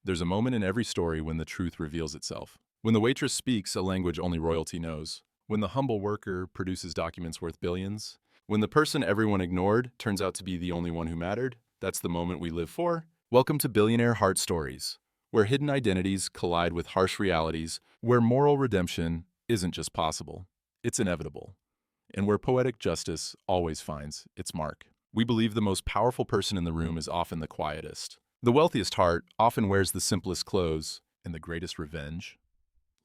There's a moment in every story when the truth reveals itself. When the waitress speaks a language only royalty knows. When the humble worker produces documents worth billions. When the person everyone ignored turns out to be the only one who mattered. That's the moment we live for. Welcome to Billionaire Heart Stories, where hidden identities collide with harsh realities, where moral redemption isn't just possible, it's inevitable, and where poetic justice always finds its mark. We believe the most powerful person in the room is often the quietest. The wealthiest heart often wears the simplest clothes, and the greatest revenge,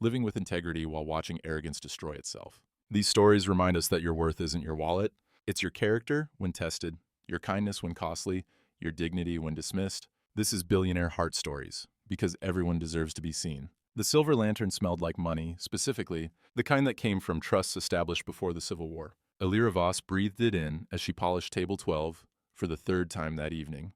living with integrity while watching arrogance destroy itself. These stories remind us that your worth isn't your wallet, it's your character when tested, your kindness when costly, your dignity when dismissed. This is Billionaire Heart Stories, because everyone deserves to be seen. The silver lantern smelled like money, specifically, the kind that came from trusts established before the Civil War. Elira Voss breathed it in as she polished table 12 for the third time that evening.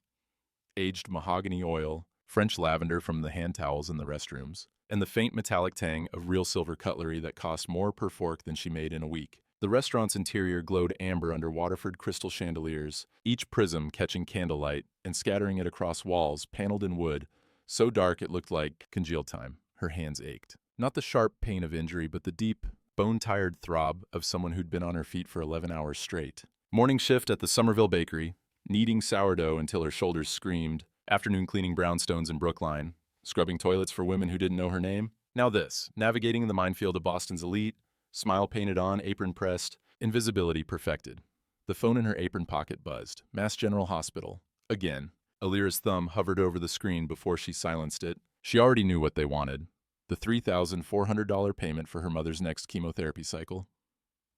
Aged mahogany oil, French lavender from the hand towels in the restrooms, and the faint metallic tang of real silver cutlery that cost more per fork than she made in a week. The restaurant's interior glowed amber under Waterford crystal chandeliers, each prism catching candlelight and scattering it across walls paneled in wood, so dark it looked like congealed time. Her hands ached. Not the sharp pain of injury, but the deep, bone-tired throb of someone who'd been on her feet for 11 hours straight. Morning shift at the Somerville Bakery, kneading sourdough until her shoulders screamed, afternoon cleaning brownstones in Brookline, scrubbing toilets for women who didn't know her name. Now this, navigating the minefield of Boston's elite, smile painted on, apron pressed, invisibility perfected. The phone in her apron pocket buzzed. Mass General Hospital. Again. Elira's thumb hovered over the screen before she silenced it. She already knew what they wanted. The $3,400 payment for her mother's next chemotherapy cycle.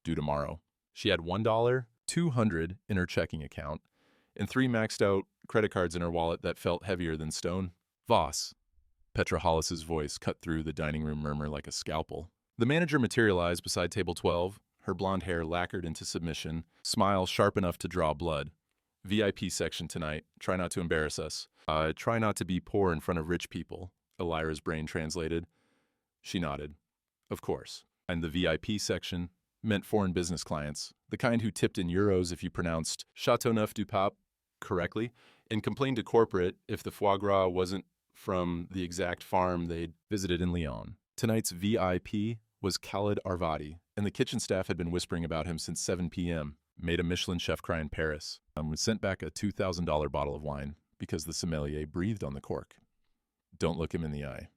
Due tomorrow. She had $1.200 in her checking account, and 3 maxed-out credit cards in her wallet that felt heavier than stone. Voss. Petra Hollis's voice cut through the dining room murmur like a scalpel. The manager materialized beside table 12, her blonde hair lacquered into submission, smile sharp enough to draw blood. VIP section tonight. Try not to embarrass us. Try not to be poor in front of rich people, Elira's brain translated. She nodded. Of course. And the VIP section meant foreign business clients, the kind who tipped in euros if you pronounced Châteauneuf du Pape correctly, and complained to corporate if the foie gras wasn't from the exact farm they'd visited in Lyon. Tonight's VIP was Khaled Arvadi, and the kitchen staff had been whispering about him since 7 p.m. Made a Michelin chef cry in Paris. Was sent back a $2,000 bottle of wine because the sommelier breathed on the cork. Don't look him in the eye.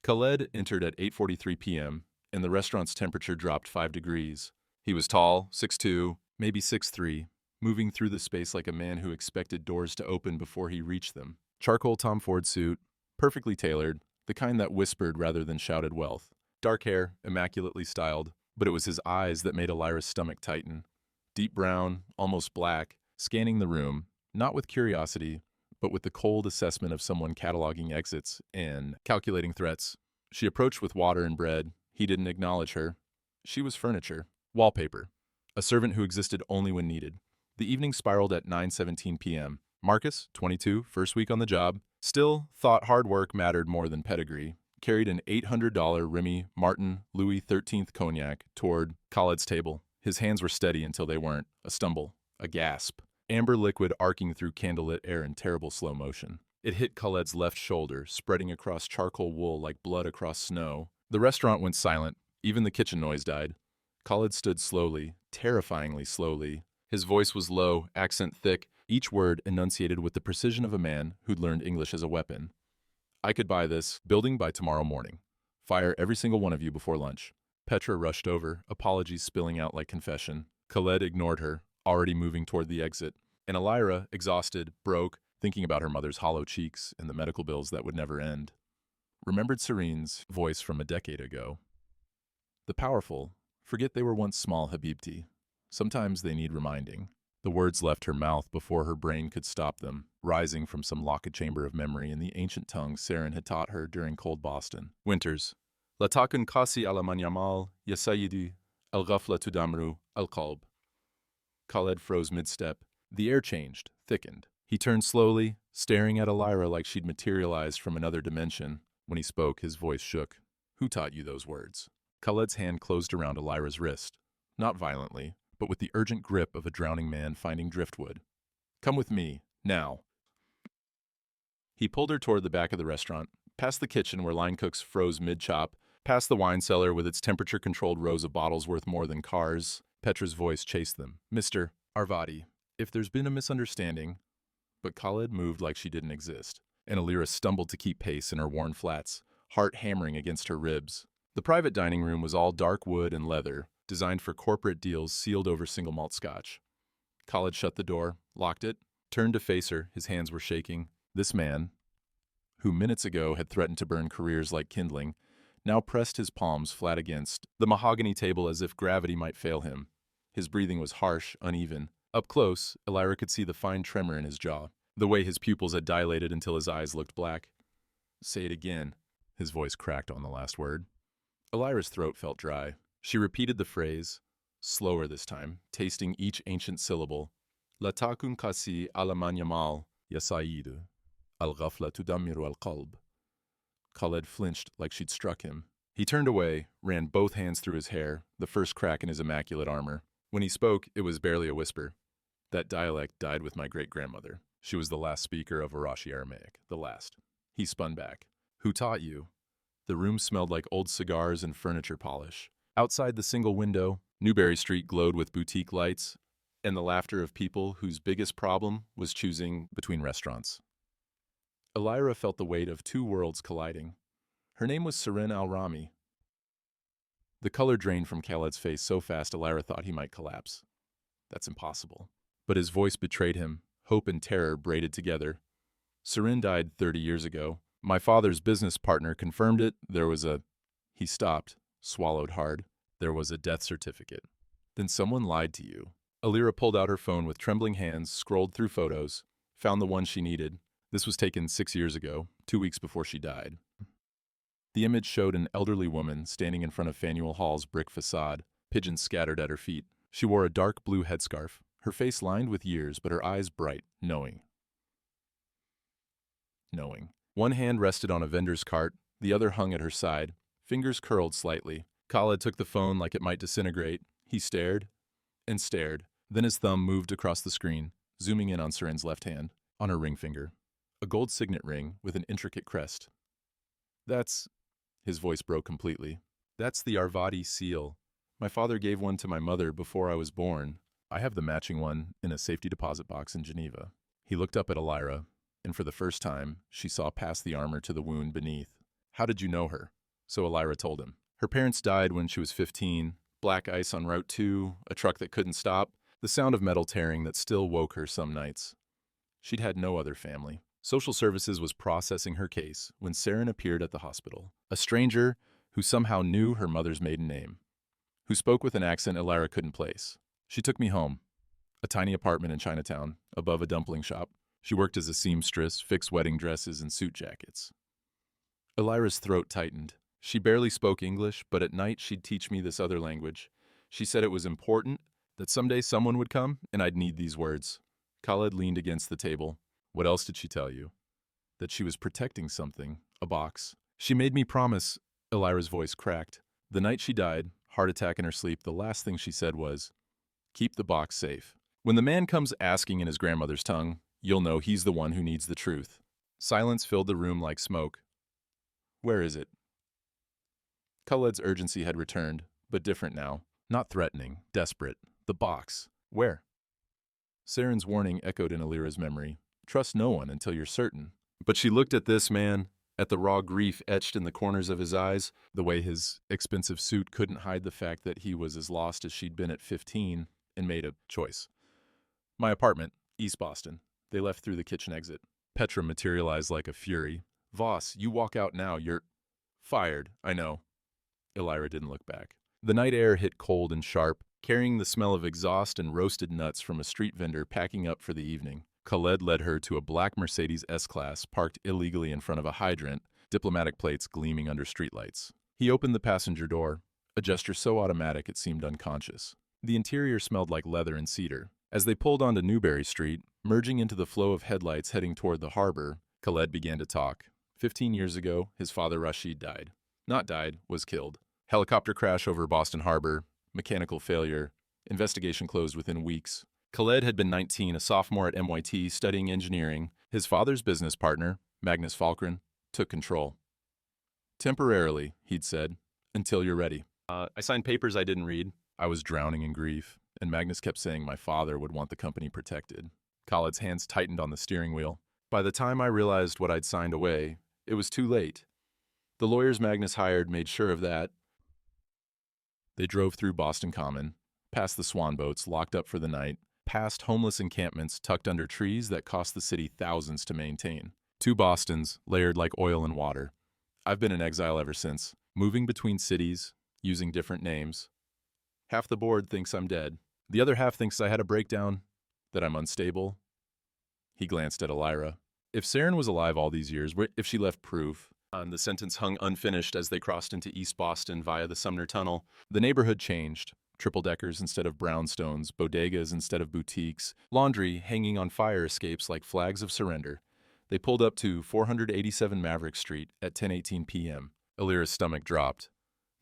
Khaled entered at 8:43 p.m., and the restaurant's temperature dropped 5 degrees. He was tall, 6'2", maybe 6'3", moving through the space like a man who expected doors to open before he reached them. Charcoal Tom Ford suit, perfectly tailored, the kind that whispered rather than shouted wealth. Dark hair, immaculately styled, but it was his eyes that made Elira's stomach tighten. Deep brown, almost black, scanning the room, not with curiosity, but with the cold assessment of someone cataloging exits and calculating threats. She approached with water and bread. He didn't acknowledge her. She was furniture, wallpaper, a servant who existed only when needed. The evening spiraled at 9:17 p.m. Marcus, 22, first week on the job, still thought hard work mattered more than pedigree, carried an $800 Remy Martin Louis XIII cognac toward Khaled's table. His hands were steady until they weren't. A stumble, a gasp, amber liquid arcing through candlelit air in terrible slow motion. It hit Khaled's left shoulder, spreading across charcoal wool like blood across snow. The restaurant went silent. Even the kitchen noise died. Khaled stood slowly, terrifyingly slowly. His voice was low, accent thick, each word enunciated with the precision of a man who'd learned English as a weapon. I could buy this building by tomorrow morning. Fire every single one of you before lunch. Petra rushed over, apologies spilling out like confession. Khaled ignored her, already moving toward the exit. And Elira, exhausted, broke, thinking about her mother's hollow cheeks and the medical bills that would never end. Remembered Serene's voice from a decade ago. The powerful forget they were once small, Habibti. Sometimes they need reminding. The words left her mouth before her brain could stop them, rising from some locked chamber of memory in the ancient tongue Saren had taught her during cold Boston. Winters. La takun kasi ala manyamal, yasayidi, al ghafla tudamru, al qalb. Khaled froze mid-step. The air changed, thickened. He turned slowly, staring at Elira like she'd materialized from another dimension. When he spoke, his voice shook. Who taught you those words? Khaled's hand closed around Elira's wrist. Not violently, but with the urgent grip of a drowning man finding driftwood. Come with me, now. He pulled her toward the back of the restaurant, past the kitchen where line cooks froze mid-chop, past the wine cellar with its temperature-controlled rows of bottles worth more than cars. Petra's voice chased them. Mr. Arvadi, if there's been a misunderstanding... But Khaled moved like she didn't exist, and Elira stumbled to keep pace in her worn flats, heart hammering against her ribs. The private dining room was all dark wood and leather, designed for corporate deals sealed over single malt scotch. Khaled shut the door, locked it, turned to face her, his hands were shaking. This man, who minutes ago had threatened to burn careers like kindling, now pressed his palms flat against the mahogany table as if gravity might fail him. His breathing was harsh, uneven. Up close, Elira could see the fine tremor in his jaw, the way his pupils had dilated until his eyes looked black. Say it again. His voice cracked on the last word. Elira's throat felt dry. She repeated the phrase, slower this time, tasting each ancient syllable. La takun kasi alaman yamal, yasayidu. Al-ghafla tudammiru al-qalb. Khaled flinched like she'd struck him. He turned away, ran both hands through his hair, the first crack in his immaculate armor. When he spoke, it was barely a whisper. That dialect died with my great-grandmother. She was the last speaker of Arashi Aramaic, the last. He spun back. Who taught you? The room smelled like old cigars and furniture polish. Outside the single window, Newberry Street glowed with boutique lights and the laughter of people whose biggest problem was choosing between restaurants. Elira felt the weight of two worlds colliding. Her name was Seren Al-Rami. The color drained from Khaled's face so fast Elira thought he might collapse. That's impossible. But his voice betrayed him, hope and terror braided together. Seren died 30 years ago. My father's business partner confirmed it. There was a... He stopped, swallowed hard. There was a death certificate. Then someone lied to you. Elira pulled out her phone with trembling hands, scrolled through photos, found the one she needed. This was taken 6 years ago, 2 weeks before she died. The image showed an elderly woman standing in front of Faneuil Hall's brick facade, pigeons scattered at her feet. She wore a dark blue headscarf, her face lined with years, but her eyes bright, knowing. One hand rested on a vendor's cart, the other hung at her side, fingers curled slightly. Khaled took the phone like it might disintegrate. He stared and stared. Then his thumb moved across the screen, zooming in on Seren's left hand, on her ring finger. A gold signet ring with an intricate crest. That's... His voice broke completely. That's the Arvadi seal. My father gave one to my mother before I was born. I have the matching one in a safety deposit box in Geneva. He looked up at Elira, and for the first time, she saw past the armor to the wound beneath. How did you know her? So Elira told him. Her parents died when she was 15. Black ice on Route 2, a truck that couldn't stop, the sound of metal tearing that still woke her some nights. She'd had no other family. Social Services was processing her case when Seren appeared at the hospital, a stranger who somehow knew her mother's maiden name, who spoke with an accent Elira couldn't place. She took me home, a tiny apartment in Chinatown, above a dumpling shop. She worked as a seamstress, fixed wedding dresses and suit jackets. Elira's throat tightened. She barely spoke English, but at night she'd teach me this other language. She said it was important, that someday someone would come, and I'd need these words. Khaled leaned against the table. What else did she tell you? That she was protecting something, a box. She made me promise, Elira's voice cracked. The night she died, heart attack in her sleep, the last thing she said was, keep the box safe. When the man comes asking in his grandmother's tongue, you'll know he's the one who needs the truth. Silence filled the room like smoke. Where is it? Khaled's urgency had returned, but different now. Not threatening, desperate. The box. Where? Seren's warning echoed in Elira's memory. Trust no one until you're certain. But she looked at this man, at the raw grief etched in the corners of his eyes, the way his expensive suit couldn't hide the fact that he was as lost as she'd been at 15, and made a choice. My apartment, East Boston. They left through the kitchen exit. Petra materialized like a fury. Voss, you walk out now, you're... Fired, I know. Elira didn't look back. The night air hit cold and sharp, carrying the smell of exhaust and roasted nuts from a street vendor packing up for the evening. Khaled led her to a black Mercedes S-Class parked illegally in front of a hydrant, diplomatic plates gleaming under streetlights. He opened the passenger door, a gesture so automatic it seemed unconscious. The interior smelled like leather and cedar. As they pulled onto Newberry Street, merging into the flow of headlights heading toward the harbor, Khaled began to talk. 15 years ago, his father Rashid died. Not died, was killed. Helicopter crash over Boston Harbor, mechanical failure, investigation closed within weeks. Khaled had been 19, a sophomore at MIT studying engineering. His father's business partner, Magnus Falkren took control. Temporarily, he'd said, until you're ready. I signed papers I didn't read. I was drowning in grief, and Magnus kept saying my father would want the company protected. Khaled's hands tightened on the steering wheel. By the time I realized what I'd signed away, it was too late. The lawyers Magnus hired made sure of that. They drove through Boston Common, past the swan boats locked up for the night, past homeless encampments tucked under trees that cost the city thousands to maintain. 2 Bostons, layered like oil and water. I've been in exile ever since, moving between cities, using different names. Half the board thinks I'm dead. The other half thinks I had a breakdown, that I'm unstable. He glanced at Elira. If Saren was alive all these years, if she left proof, the sentence hung unfinished as they crossed into East Boston via the Sumner Tunnel. The neighborhood changed. Triple-deckers instead of brownstones, bodegas instead of boutiques, laundry hanging on fire escapes like flags of surrender. They pulled up to 487 Maverick Street at 10:18 p.m. Elira's stomach dropped.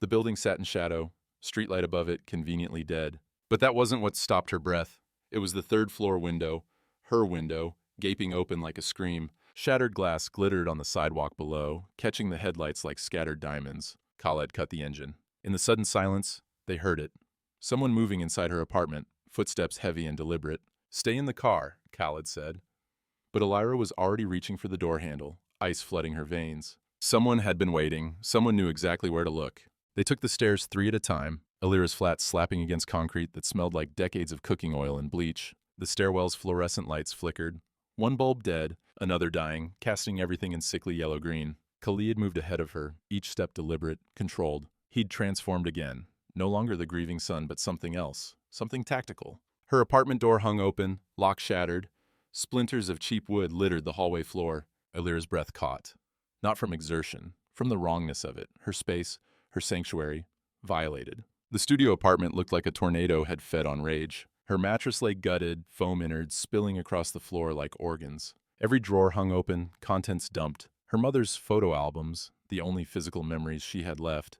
The building sat in shadow, streetlight above it conveniently dead. But that wasn't what stopped her breath. It was the third-floor window, her window, gaping open like a scream. Shattered glass glittered on the sidewalk below, catching the headlights like scattered diamonds. Khaled cut the engine. In the sudden silence, they heard it. Someone moving inside her apartment, footsteps heavy and deliberate. "Stay in the car," Khaled said. But Elira was already reaching for the door handle, ice flooding her veins. Someone had been waiting. Someone knew exactly where to look. They took the stairs 3 at a time, Elira's flat slapping against concrete that smelled like decades of cooking oil and bleach. The stairwell's fluorescent lights flickered. One bulb dead, another dying, casting everything in sickly yellow-green. Khaled moved ahead of her, each step deliberate, controlled. He'd transformed again. No longer the grieving son, but something else. Something tactical. Her apartment door hung open, lock shattered. Splinters of cheap wood littered the hallway floor. Elira's breath caught. Not from exertion, from the wrongness of it. Her space, her sanctuary, violated. The studio apartment looked like a tornado had fed on rage. Her mattress lay gutted, foam innards spilling across the floor like organs. Every drawer hung open, contents dumped. Her mother's photo albums, the only physical memories she had left,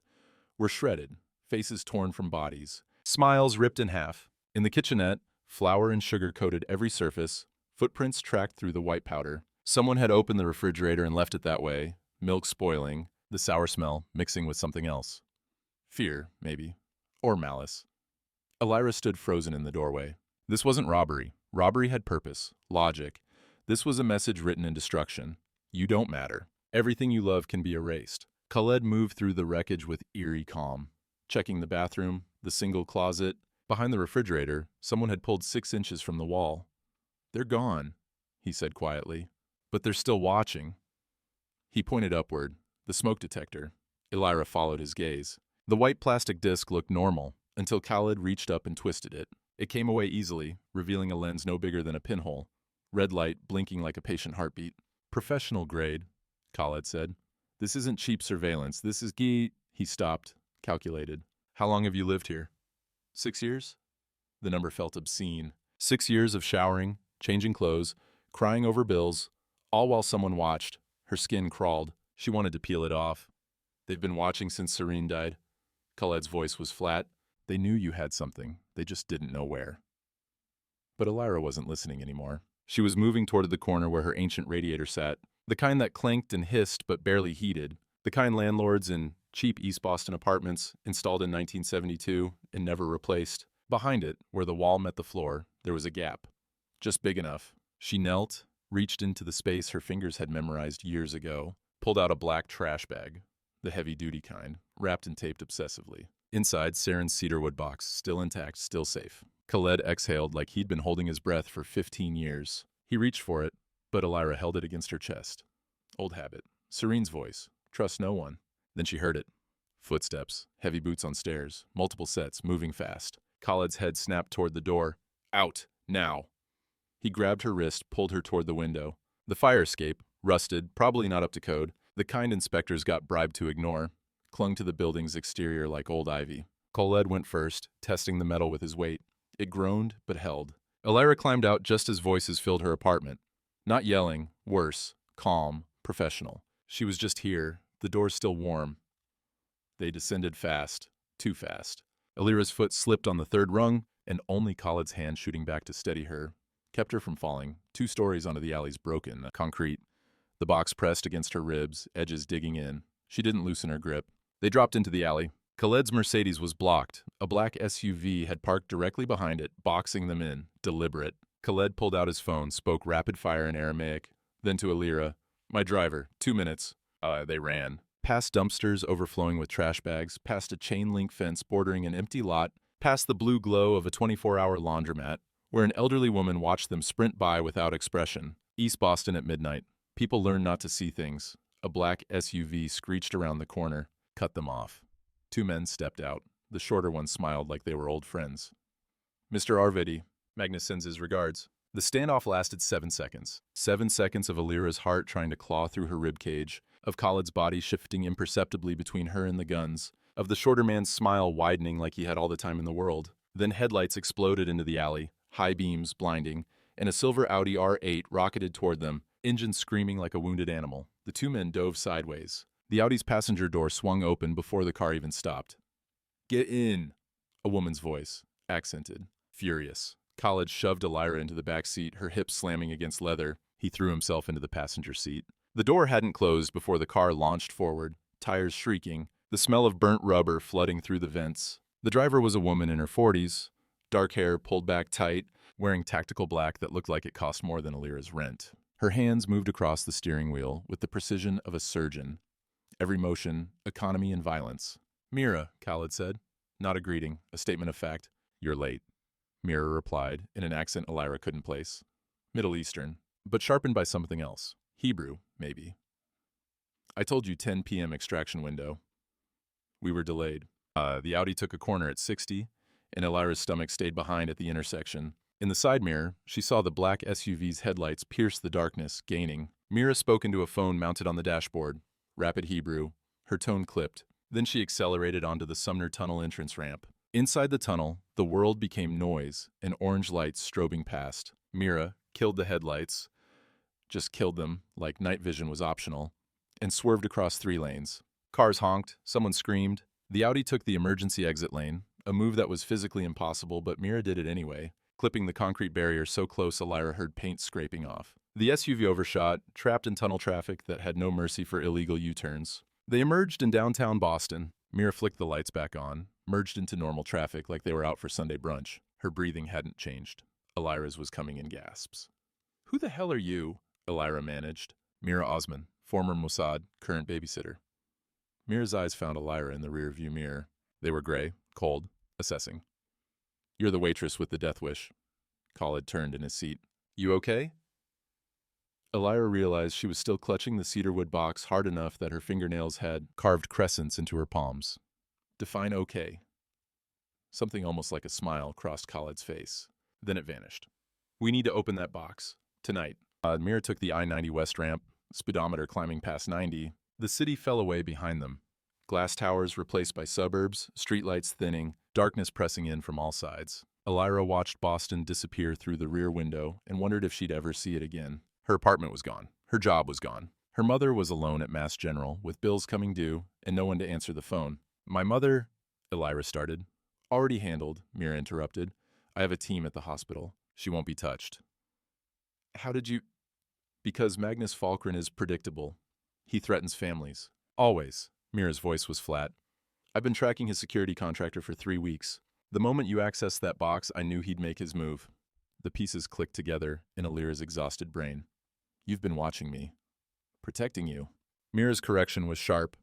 were shredded, faces torn from bodies, smiles ripped in half. In the kitchenette, flour and sugar coated every surface, footprints tracked through the white powder. Someone had opened the refrigerator and left it that way, milk spoiling, the sour smell mixing with something else. Fear, maybe. Or malice. Elira stood frozen in the doorway. This wasn't robbery. Robbery had purpose, logic. This was a message written in destruction. You don't matter. Everything you love can be erased. Khaled moved through the wreckage with eerie calm, checking the bathroom, the single closet. Behind the refrigerator, someone had pulled 6 inches from the wall. "They're gone," he said quietly. "But they're still watching." He pointed upward, the smoke detector. Elira followed his gaze. The white plastic disc looked normal, until Khaled reached up and twisted it. It came away easily, revealing a lens no bigger than a pinhole. Red light blinking like a patient heartbeat. "Professional grade," Khaled said. "This isn't cheap surveillance. This is He stopped, calculated. "How long have you lived here?" 6 years? The number felt obscene. 6 years of showering, changing clothes, crying over bills, all while someone watched. Her skin crawled. She wanted to peel it off. "They've been watching since Serene died." Khaled's voice was flat. "They knew you had something. They just didn't know where." But Elira wasn't listening anymore. She was moving toward the corner where her ancient radiator sat, the kind that clanked and hissed but barely heated, the kind landlords in cheap East Boston apartments installed in 1972 and never replaced. Behind it, where the wall met the floor, there was a gap, just big enough. She knelt, reached into the space her fingers had memorized years ago, pulled out a black trash bag, the heavy-duty kind, wrapped and taped obsessively. Inside, Saren's cedarwood box, still intact, still safe. Khaled exhaled like he'd been holding his breath for 15 years. He reached for it, but Elira held it against her chest. Old habit. Serene's voice. Trust no one. Then she heard it. Footsteps, heavy boots on stairs, multiple sets, moving fast. Khaled's head snapped toward the door. "Out! Now!" He grabbed her wrist, pulled her toward the window. The fire escape, rusted, probably not up to code, the kind inspectors got bribed to ignore, clung to the building's exterior like old ivy. Khaled went first, testing the metal with his weight. It groaned, but held. Elira climbed out just as voices filled her apartment. Not yelling, worse, calm, professional. She was just here, the door still warm. They descended fast, too fast. Elira's foot slipped on the 3rd rung, and only Khaled's hand shooting back to steady her kept her from falling 2 stories onto the alley's broken concrete. The box pressed against her ribs, edges digging in. She didn't loosen her grip. They dropped into the alley. Khaled's Mercedes was blocked. A black SUV had parked directly behind it, boxing them in. Deliberate. Khaled pulled out his phone, spoke rapid fire in Aramaic. Then to Elira. My driver. 2 minutes. They ran. Past dumpsters overflowing with trash bags, past a chain-link fence bordering an empty lot, past the blue glow of a 24-hour laundromat, where an elderly woman watched them sprint by without expression. East Boston at midnight. People learn not to see things. A black SUV screeched around the corner, cut them off. 2 men stepped out. The shorter one smiled like they were old friends. Mr. Arvadi, Magnus sends his regards. The standoff lasted 7 seconds. 7 seconds of Elira's heart trying to claw through her ribcage, of Khaled's body shifting imperceptibly between her and the guns, of the shorter man's smile widening like he had all the time in the world. Then headlights exploded into the alley, high beams blinding, and a silver Audi R8 rocketed toward them, engine screaming like a wounded animal. The 2 men dove sideways. The Audi's passenger door swung open before the car even stopped. Get in, a woman's voice, accented, furious. Khaled shoved Elira into the back seat, her hips slamming against leather. He threw himself into the passenger seat. The door hadn't closed before the car launched forward, tires shrieking, the smell of burnt rubber flooding through the vents. The driver was a woman in her 40s, dark hair pulled back tight, wearing tactical black that looked like it cost more than Elira's rent. Her hands moved across the steering wheel with the precision of a surgeon. Every motion, economy and violence. Mira, Khaled said. Not a greeting, a statement of fact. You're late. Mira replied, in an accent Elira couldn't place. Middle Eastern, but sharpened by something else. Hebrew, maybe. I told you 10 p.m. extraction window. We were delayed. The Audi took a corner at 60, and Elira's stomach stayed behind at the intersection. In the side mirror, she saw the black SUV's headlights pierce the darkness, gaining. Mira spoke into a phone mounted on the dashboard. Rapid Hebrew. Her tone clipped. Then she accelerated onto the Sumner Tunnel entrance ramp. Inside the tunnel, the world became noise and orange lights strobing past. Mira killed the headlights, just killed them like night vision was optional, and swerved across 3 lanes. Cars honked, someone screamed. The Audi took the emergency exit lane, a move that was physically impossible, but Mira did it anyway, clipping the concrete barrier so close Elira heard paint scraping off. The SUV overshot, trapped in tunnel traffic that had no mercy for illegal U-turns. They emerged in downtown Boston. Mira flicked the lights back on, merged into normal traffic like they were out for Sunday brunch. Her breathing hadn't changed. Elira's was coming in gasps. Who the hell are you? Elira managed. Mira Osman, former Mossad, current babysitter. Mira's eyes found Elira in the rearview mirror. They were gray, cold, assessing. You're the waitress with the death wish. Khaled turned in his seat. You okay? Elira realized she was still clutching the cedarwood box hard enough that her fingernails had carved crescents into her palms. Define okay. Something almost like a smile crossed Khaled's face. Then it vanished. We need to open that box. Tonight. Mira took the I-90 West ramp, speedometer climbing past 90. The city fell away behind them. Glass towers replaced by suburbs, streetlights thinning, darkness pressing in from all sides. Elira watched Boston disappear through the rear window and wondered if she'd ever see it again. Her apartment was gone. Her job was gone. Her mother was alone at Mass General, with bills coming due and no one to answer the phone. My mother, Elira started. Already handled, Mira interrupted. I have a team at the hospital. She won't be touched. How did you... Because Magnus Falkren is predictable. He threatens families. Always. Mira's voice was flat. I've been tracking his security contractor for 3 weeks. The moment you accessed that box, I knew he'd make his move. The pieces clicked together in Elira's exhausted brain. You've been watching me. Protecting you. Mira's correction was sharp.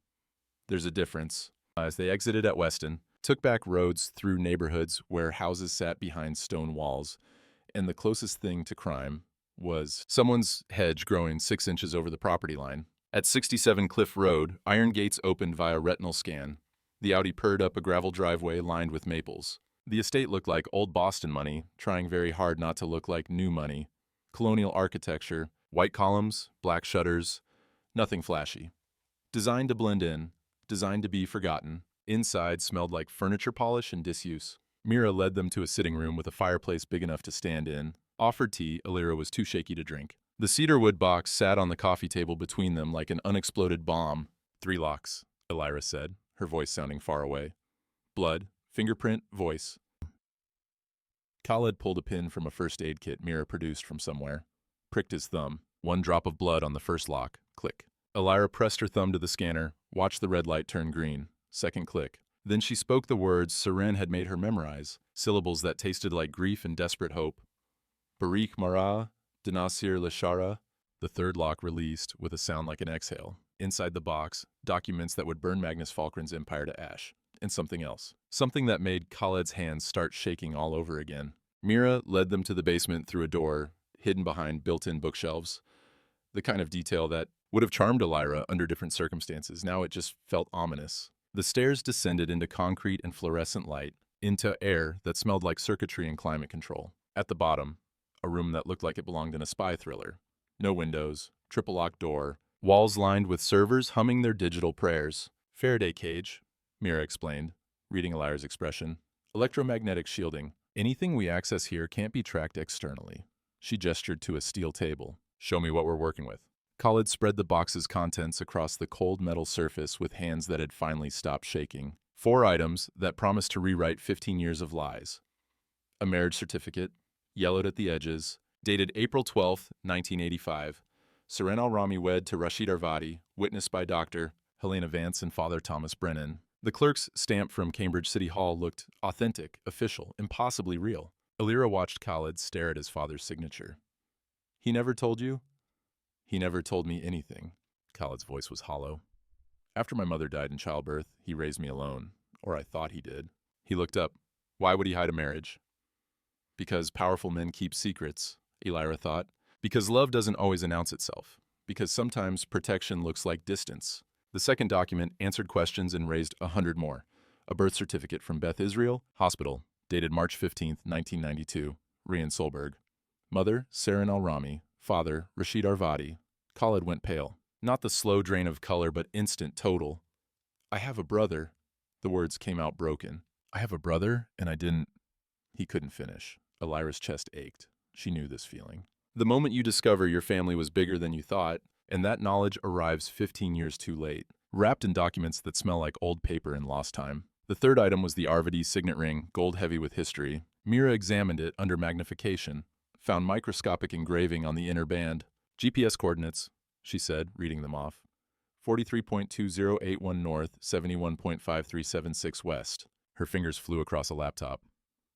There's a difference. As they exited at Weston, took back roads through neighborhoods where houses sat behind stone walls, and the closest thing to crime was someone's hedge growing 6 inches over the property line. At 67 Cliff Road, iron gates opened via retinal scan. The Audi purred up a gravel driveway lined with maples. The estate looked like old Boston money, trying very hard not to look like new money. Colonial architecture, white columns, black shutters, nothing flashy. Designed to blend in, designed to be forgotten. Inside smelled like furniture polish and disuse. Mira led them to a sitting room with a fireplace big enough to stand in. Offered tea, Elira was too shaky to drink. The cedarwood box sat on the coffee table between them like an unexploded bomb. 3 locks, Elira said, her voice sounding far away. Blood, fingerprint, voice. Khaled pulled a pin from a first aid kit Mira produced from somewhere. Pricked his thumb. 1 drop of blood on the first lock. Click. Elira pressed her thumb to the scanner, watched the red light turn green. Second click. Then she spoke the words Seren had made her memorize, syllables that tasted like grief and desperate hope. Barik Mara, Dinasir Lashara. The third lock released with a sound like an exhale. Inside the box, documents that would burn Magnus Falkren's empire to ash. And something else. Something that made Khaled's hands start shaking all over again. Mira led them to the basement through a door, hidden behind built-in bookshelves. The kind of detail that would have charmed Elira under different circumstances. Now it just felt ominous. The stairs descended into concrete and fluorescent light, into air that smelled like circuitry and climate control. At the bottom, a room that looked like it belonged in a spy thriller. No windows, triple-locked door, walls lined with servers humming their digital prayers. Faraday cage, Mira explained, reading Elira's expression. Electromagnetic shielding. Anything we access here can't be tracked externally. She gestured to a steel table. Show me what we're working with. Khaled spread the box's contents across the cold metal surface with hands that had finally stopped shaking. 4 items that promised to rewrite 15 years of lies. A marriage certificate, yellowed at the edges, dated April 12, 1985. Seren al-Rami wed to Khaled Arvadi, witnessed by Dr. Helena Vance and Father Thomas Brennan. The clerk's stamp from Cambridge City Hall looked authentic, official, impossibly real. Elira watched Khaled stare at his father's signature. He never told you? He never told me anything. Khaled's voice was hollow. After my mother died in childbirth, he raised me alone, or I thought he did. He looked up. Why would he hide a marriage? Because powerful men keep secrets, Elira thought. Because love doesn't always announce itself. Because sometimes protection looks like distance. The second document answered questions and raised 100 more. A birth certificate from Beth Israel Hospital, dated March 15, 1992, Rian Solberg. Mother, Seren al-Rami. Father, Khaled Arvadi. Khaled went pale. Not the slow drain of color, but instant, total. I have a brother. The words came out broken. I have a brother, and I didn't... He couldn't finish. Elira's chest ached. She knew this feeling. The moment you discover your family was bigger than you thought, and that knowledge arrives 15 years too late, wrapped in documents that smell like old paper and lost time. The third item was the Arvadi signet ring, gold-heavy with history. Mira examined it under magnification, found microscopic engraving on the inner band. GPS coordinates, she said, reading them off. 43.2081 north, 71.5376 west. Her fingers flew across a laptop.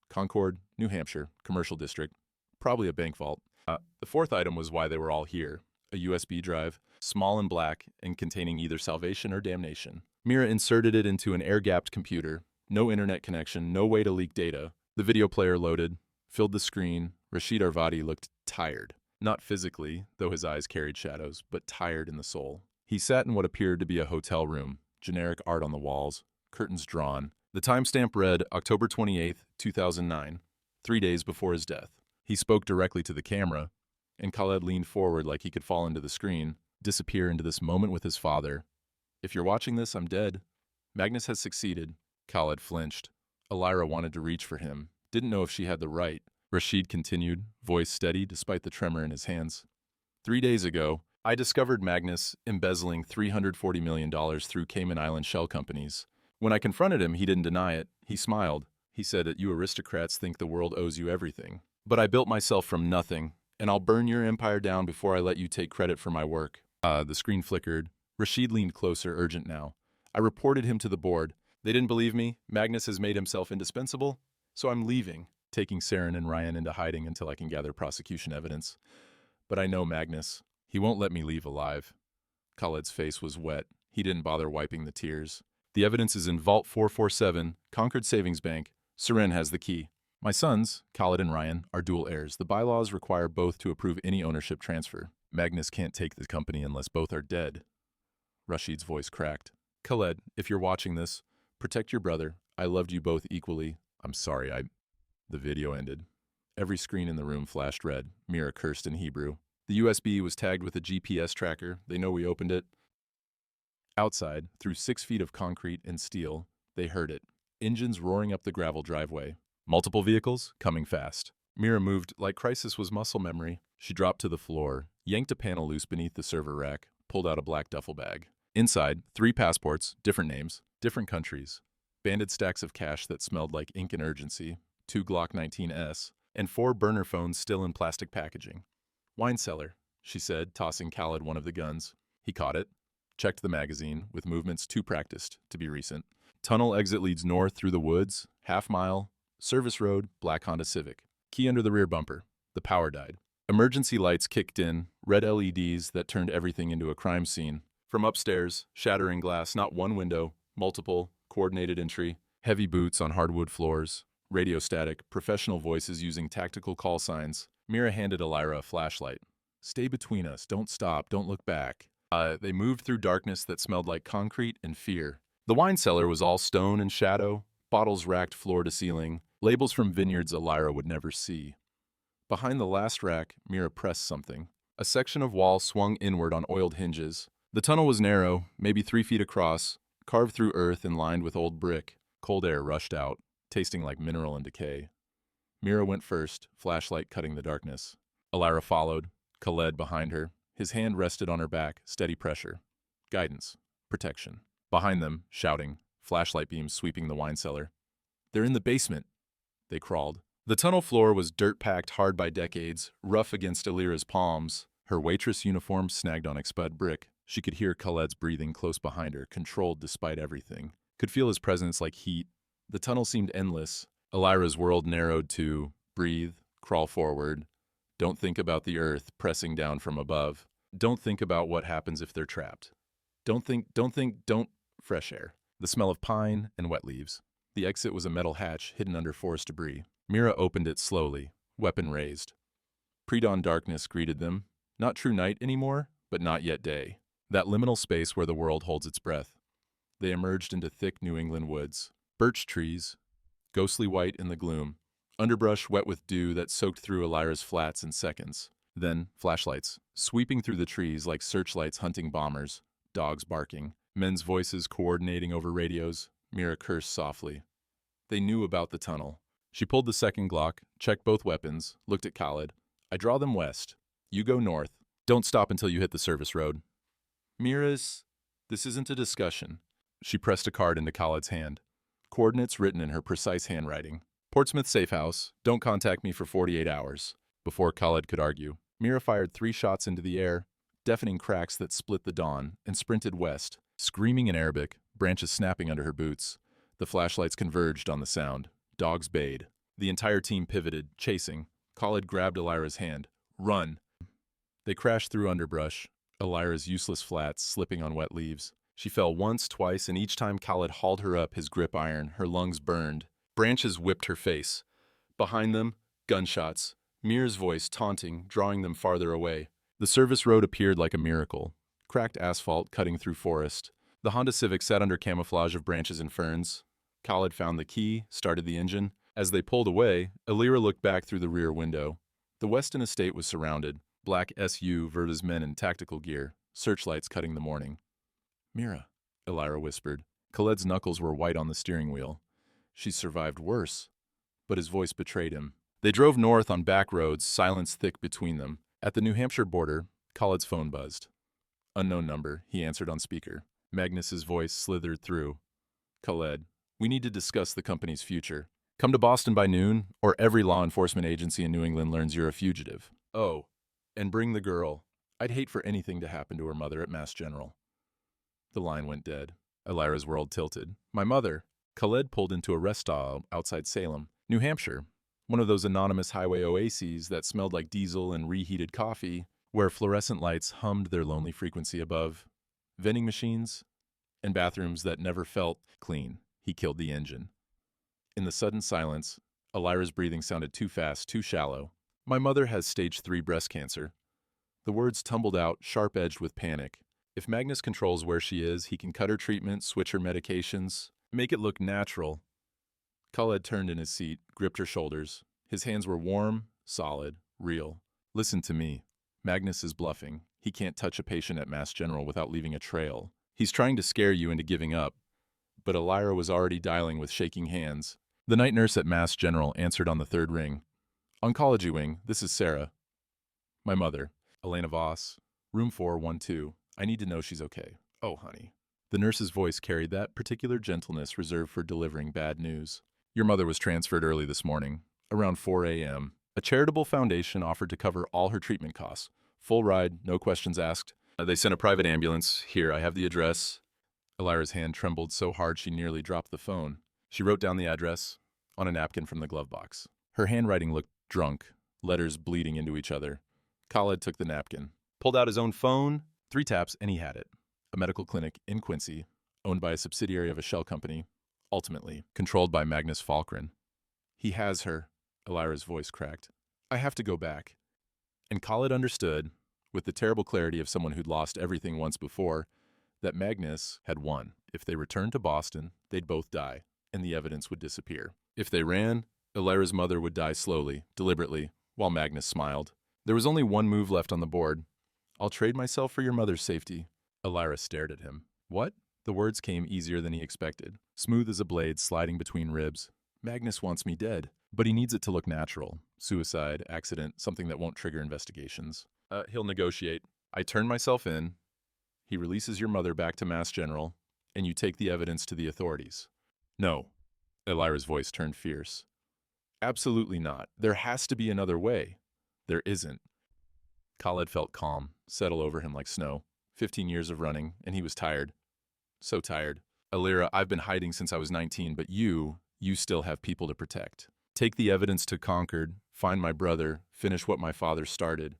Concord, New Hampshire, commercial district. Probably a bank vault. The fourth item was why they were all here. A USB drive, small and black, and containing either salvation or damnation. Mira inserted it into an air-gapped computer. No internet connection, no way to leak data. The video player loaded, filled the screen. Khaled Arvadi looked tired. Not physically, though his eyes carried shadows, but tired in the soul. He sat in what appeared to be a hotel room, generic art on the walls, curtains drawn. The timestamp read October 28, 2009, 3 days before his death. He spoke directly to the camera, and Khaled leaned forward like he could fall into the screen, disappear into this moment with his father. If you're watching this, I'm dead. Magnus has succeeded. Khaled flinched. Elira wanted to reach for him, didn't know if she had the right. Rashid continued, voice steady despite the tremor in his hands. 3 days ago, I discovered Magnus embezzling $340 million through Cayman Island shell companies. When I confronted him, he didn't deny it. He smiled. He said that you aristocrats think the world owes you everything. But I built myself from nothing, and I'll burn your empire down before I let you take credit for my work. The screen flickered. Rashid leaned closer, urgent now. I reported him to the board. They didn't believe me. Magnus has made himself indispensable, so I'm leaving, taking Seren and Ryan into hiding until I can gather prosecution evidence. But I know Magnus. He won't let me leave alive. Khaled's face was wet. He didn't bother wiping the tears. The evidence is in Vault 447, Concord Savings Bank. Seren has the key. My sons, Khaled and Ryan, are dual heirs. The bylaws require both to approve any ownership transfer. Magnus can't take the company unless both are dead. Rashid's voice cracked. Khaled, if you're watching this, protect your brother. I loved you both equally. I'm sorry, The video ended. Every screen in the room flashed red. Mira cursed in Hebrew. The USB was tagged with a GPS tracker. They know we opened it. Outside, through 6 feet of concrete and steel, they heard it. Engines roaring up the gravel driveway. Multiple vehicles, coming fast. Mira moved like crisis was muscle memory. She dropped to the floor, yanked a panel loose beneath the server rack, pulled out a black duffel bag. Inside, 3 passports, different names, different countries. Banded stacks of cash that smelled like ink and urgency. 2 Glock 19s, and 4 burner phones still in plastic packaging. Wine cellar, she said, tossing Khaled one of the guns. He caught it, checked the magazine, with movements too practiced to be recent. Tunnel exit leads north through the woods, half-mile, service road, black Honda Civic. Key under the rear bumper. The power died. Emergency lights kicked in, red LEDs that turned everything into a crime scene. From upstairs, shattering glass, not one window, multiple, coordinated entry, heavy boots on hardwood floors, radio static, professional voices using tactical call signs. Mira handed Elira a flashlight. Stay between us, don't stop, don't look back. They moved through darkness that smelled like concrete and fear. The wine cellar was all stone and shadow, bottles racked floor to ceiling, labels from vineyards Elira would never see. Behind the last rack, Mira pressed something. A section of wall swung inward on oiled hinges. The tunnel was narrow, maybe 3 feet across, carved through earth and lined with old brick. Cold air rushed out, tasting like mineral and decay. Mira went first, flashlight cutting the darkness. Elira followed, Khaled behind her. His hand rested on her back, steady pressure. Guidance. Protection. Behind them, shouting, flashlight beams sweeping the wine cellar. They're in the basement. They crawled. The tunnel floor was dirt-packed hard by decades, rough against Elira's palms. Her waitress uniform snagged on expud brick. She could hear Khaled's breathing close behind her, controlled despite everything. Could feel his presence like heat. The tunnel seemed endless. Elira's world narrowed to breathe, crawl forward. Don't think about the earth pressing down from above. Don't think about what happens if they're trapped. Don't fresh air. The smell of pine and wet leaves. The exit was a metal hatch hidden under forest debris. Mira opened it slowly, weapon raised. Pre-dawn darkness greeted them. Not true night anymore, but not yet day. That liminal space where the world holds its breath. They emerged into thick New England woods. Birch trees, ghostly white in the gloom. Underbrush wet with dew that soaked through Elira's flats in seconds. Then, flashlights, sweeping through the trees like searchlights hunting bombers. Dogs barking. Men's voices coordinating over radios. Mira cursed softly. They knew about the tunnel. She pulled the second Glock, checked both weapons, looked at Khaled. I draw them west. You go north. Don't stop until you hit the service road. This isn't a discussion. She pressed a card into Khaled's hand. Coordinates written in her precise handwriting. Portsmouth Safe House. Don't contact me for 48 hours. Before Khaled could argue, Mira fired 3 shots into the air, deafening cracks that split the dawn, and sprinted west, screaming in Arabic, branches snapping under her boots. The flashlights converged on the sound. Dogs bayed. The entire team pivoted, chasing. Khaled grabbed Elira's hand. Run! They crashed through underbrush, Elira's useless flats slipping on wet leaves. She fell once, twice, and each time Khaled hauled her up his grip iron, her lungs burned. Branches whipped her face. Behind them, gunshots. Mira's voice taunting, drawing them farther away. The service road appeared like a miracle. Cracked asphalt cutting through forest. The Honda Civic sat under camouflage of branches and ferns. Khaled found the key, started the engine. As they pulled away, Elira looked back through the rear window. The Weston estate was surrounded. Black SU versus men in tactical gear, searchlights cutting the morning. Mira, Elira whispered. Khaled's knuckles were white on the steering wheel. She survived worse. But his voice betrayed him. They drove north on back roads, silence thick between them. At the New Hampshire border, Khaled's phone buzzed. Unknown number, he answered on speaker. Magnus's voice slithered through. Khaled, we need to discuss the company's future. Come to Boston by noon, or every law enforcement agency in New England learns you're a fugitive. Oh, and bring the girl. I'd hate for anything to happen to her mother at Mass General. The line went dead. Elira's world tilted. My mother. Khaled pulled into a rest stop outside Salem, New Hampshire. One of those anonymous highway oases that smelled like diesel and reheated coffee, where fluorescent lights hummed their lonely frequency above. Vending machines and bathrooms that never felt clean. He killed the engine. In the sudden silence, Elira's breathing sounded too fast, too shallow. My mother has stage 3 breast cancer. The words tumbled out, sharp-edged with panic. If Magnus controls where she is, he can cut her treatment, switch her medications, make it look natural. Khaled turned in his seat, gripped her shoulders. His hands were warm, solid, real. Listen to me. Magnus is bluffing. He can't touch a patient at Mass General without leaving a trail. He's trying to scare you into giving up. But Elira was already dialing with shaking hands. The night nurse at Mass General answered on the 3rd ring. Oncology wing, this is Sarah. My mother, Elira Voss, room 412. I need to know she's okay. Oh, honey. The nurse's voice carried that particular gentleness reserved for delivering bad news. Your mother was transferred early this morning, around 4 a.m. A charitable foundation offered to cover all her treatment costs. Full ride, no questions asked. They sent a private ambulance. Here, I have the address. Elira's hand trembled so hard she nearly dropped the phone. She wrote down the address on a napkin from the glove box. Her handwriting looked drunk, letters bleeding into each other. Khaled took the napkin, pulled out his own phone, 3 taps, and he had it. A medical clinic in Quincy, owned by a subsidiary of a shell company, ultimately controlled by Magnus Falkren. He has her, Elira's voice cracked. I have to go back. And Khaled understood, with the terrible clarity of someone who'd lost everything once before, that Magnus had won. If they returned to Boston, they'd both die, and the evidence would disappear. If they ran, Elira's mother would die slowly, deliberately, while Magnus smiled. There was only one move left on the board. I'll trade myself for your mother's safety. Elira stared at him. What? The words came easier than he expected, smooth as a blade sliding between ribs. Magnus wants me dead, but he needs it to look natural. Suicide, accident, something that won't trigger investigations. He'll negotiate. I turn myself in. He releases your mother back to Mass General, and you take the evidence to the authorities. No. Elira's voice turned fierce. Absolutely not. There has to be another way. There isn't. Khaled felt calm settle over him like snow. 15 years of running, and he was tired. So tired. Elira, I've been hiding since I was 19, but you still have people to protect. Take the evidence to Concord, find my brother, finish what my father started.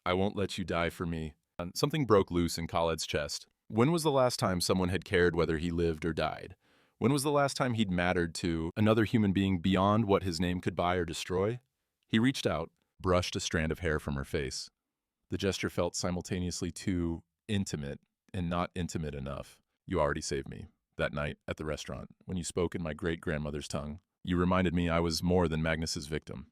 I won't let you die for me. Something broke loose in Khaled's chest. When was the last time someone had cared whether he lived or died? When was the last time he'd mattered to another human being beyond what his name could buy or destroy? He reached out, brushed a strand of hair from her face. The gesture felt simultaneously too intimate and not intimate enough. You already saved me. That night at the restaurant, when you spoke in my great-grandmother's tongue, you reminded me I was more than Magnus's victim.